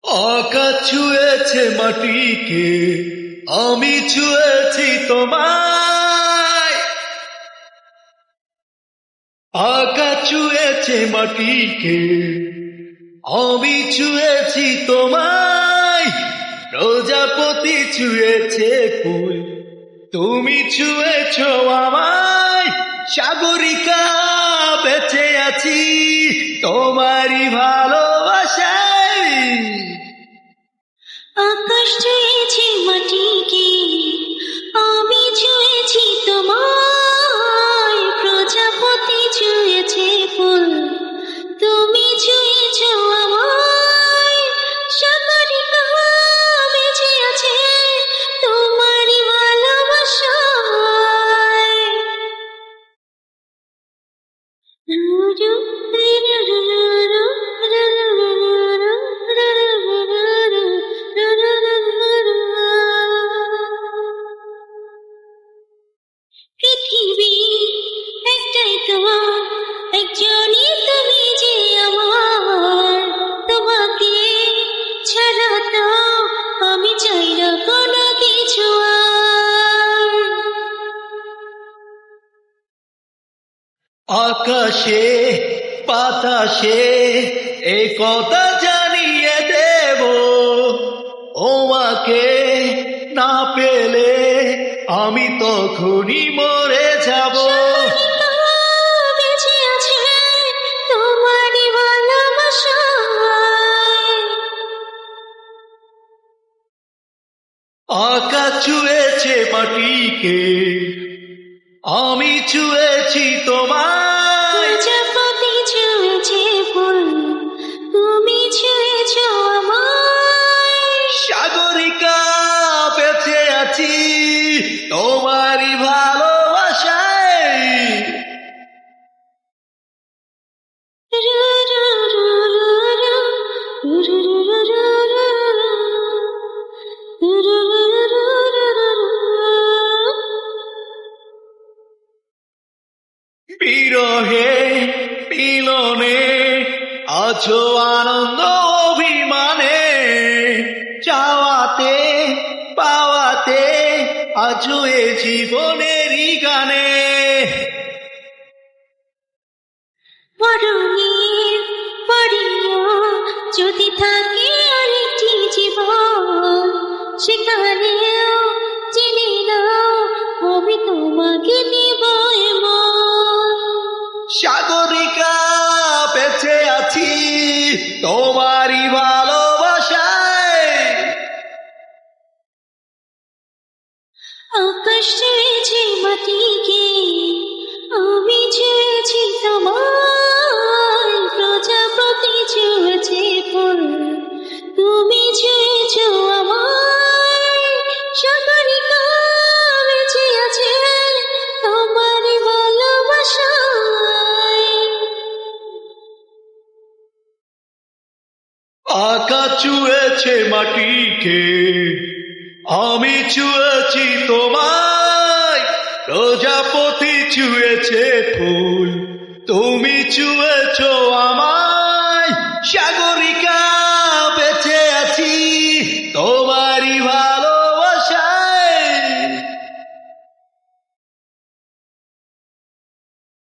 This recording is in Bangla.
আকাশ ছুঁয়েছে মাটিকে, আমি ছুঁয়েছি তোমায়। আকাশ ছুঁয়েছে মাটিকে, আমি ছুঁয়েছি তোমায়। প্রজাপতি ছুঁয়েছে ফুল, তুমি ছুঁয়েছ আমায়। সাগরিকা বেঁচে আছি তোমারই ভালোবাসায়। আকাশ ছুঁয়েছে মাটিকে, আমি ছুঁয়েছি তোমায়। প্রজাপতি ছুঁয়েছে ফুল, তুমি ছুঁয়েছ আমায়। সাগরিকা বেঁচে আছে তোমারই ভালোবাসায়। পৃথিবী একটাই তোমার, একজনই তুমি যে আমার। তোমাকে ছাড়া তো আমি চাই না কোনো কিছু আর। আকাশে বাতাসে এ কথা জানিয়ে দেব, ওমাকে না পেলে আমি তখনই মরে যাব। সাগরিকা বেঁচে আছে তোমারই ভালোবাসায়। আকাশ ছুঁয়েছে মাটিকে, আমি ছুঁয়েছি তোমায়। প্রজাপতি ছুঁয়েছে ফুল, তুমি ছুঁয়েছ আমায়। সাগরিকা বেঁচে আছি তোমারই ভালোবাসায়। বিরহে মিলনে আছো আনন্দ অভিমানে, চাওয়াতে পাওয়াতে আছো এ জীবনেরই গানে। মরণের পরেও যদি থাকে আরেকটি জীবন, সেখানেও জেনে নাও আমি তোমাকে নেব এমন। সাগরিকা বেঁচে আছি তোমারই ভালোবাসায়। আকাশ ছুঁয়েছে মাটিকে, আমি ছুঁয়েছি তোমায়। প্রজাপতি ছুঁয়েছে ফুল, তুমি ছুঁয়েছ আমায়। সাগরিকা বেঁচে আছে তোমারই ভালোবাসায়। আকাশ ছুঁয়েছে মাটিকে, আমি ছুঁয়েছি তোমায়। প্রজাপতি ছুঁয়েছে ফুল, তুমি ছুঁয়েছ